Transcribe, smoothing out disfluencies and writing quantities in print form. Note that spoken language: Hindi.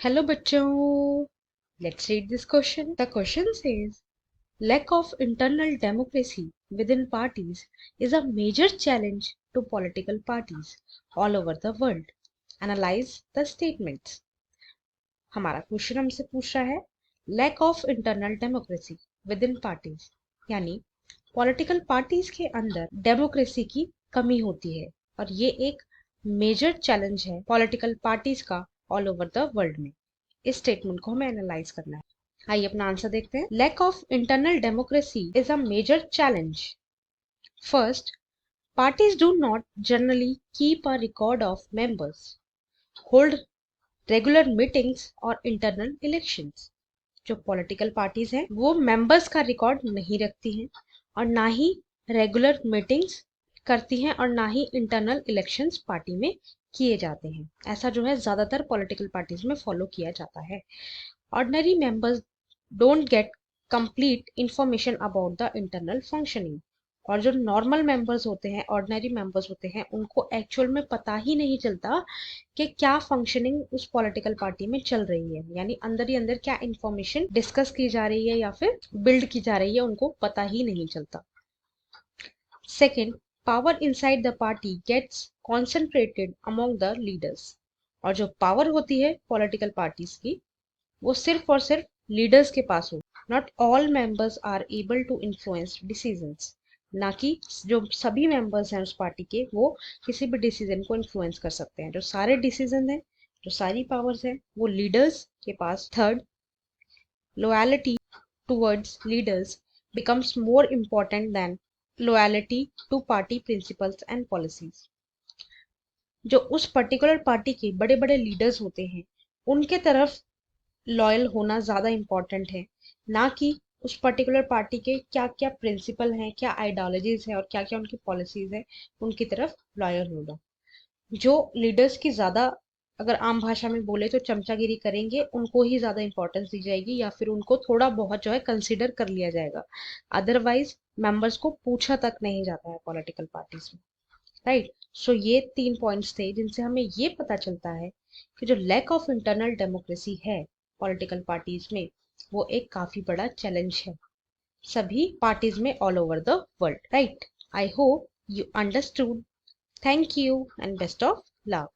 हेलो बच्चों, let's read this question. The question says lack of internal democracy within parties is a major challenge to political parties all over the world. Analyze the statements. हमारा क्वेश्चन हमसे पूछ रहा है lack of internal democracy within parties, यानी पॉलिटिकल पार्टीज के अंदर डेमोक्रेसी की कमी होती है और ये एक मेजर चैलेंज है पॉलिटिकल पार्टीज का ऑल ओवर द वर्ल्ड में. इस स्टेटमेंट को हमें एनालाइज करना है. आइए अपना आंसर देखते हैं. Lack of internal democracy is a major challenge. First, parties do not generally keep a record of members, hold regular meetings और internal elections. जो पॉलिटिकल पार्टीज हैं वो मेंबर्स का रिकॉर्ड नहीं रखती हैं और ना ही रेगुलर मीटिंग्स करती हैं और ना ही इंटरनल इलेक्शंस पार्टी में किए जाते हैं. ऐसा जो है ज्यादातर पॉलिटिकल पार्टीज में फॉलो किया जाता है. Ordinary members don't get complete information about the internal functioning. और जो नॉर्मल मेंबर्स होते हैं, ऑर्डिनरी मेंबर्स होते हैं, उनको एक्चुअल में पता ही नहीं चलता कि क्या फंक्शनिंग उस पॉलिटिकल पार्टी में चल रही है, यानी अंदर ही अंदर क्या इंफॉर्मेशन डिस्कस की जा रही है या फिर बिल्ड की जा रही है, उनको पता ही नहीं चलता. Second, power inside the party gets concentrated among the leaders. और जो पावर होती है पॉलिटिकल पार्टीज की वो सिर्फ और सिर्फ लीडर्स के पास हो. Not all members are able to influence decisions. ना कि जो सभी मेंबर्स हैं उस पार्टी के वो किसी भी डिसीजन को इन्फ्लुएंस कर सकते हैं. जो सारे डिसीजन हैं, जो सारी पावर्स हैं, वो लीडर्स के पास. Third, loyalty towards leaders becomes more important than loyalty to party principles and policies. जो उस पर्टिकुलर पार्टी के बड़े बड़े लीडर्स होते हैं उनके तरफ लॉयल होना ज्यादा इम्पोर्टेंट है, ना कि उस पर्टिकुलर पार्टी के क्या क्या प्रिंसिपल हैं, क्या आइडियोलॉजीज है और क्या क्या उनकी पॉलिसीज है, उनकी तरफ लॉयल होना. जो लीडर्स की ज्यादा, अगर आम भाषा में बोले तो चमचागिरी करेंगे, उनको ही ज्यादा इंपॉर्टेंस दी जाएगी या फिर उनको थोड़ा बहुत जो है कंसिडर कर लिया जाएगा. अदरवाइज मेंबर्स को पूछा तक नहीं जाता है पॉलिटिकल पार्टीज में. राइट. सो ये 3 पॉइंट्स थे जिनसे हमें ये पता चलता है कि जो लैक ऑफ इंटरनल डेमोक्रेसी है पॉलिटिकल पार्टीज में वो एक काफी बड़ा चैलेंज है सभी पार्टीज में all over the world. Right. I hope you understood. Thank you and best of luck.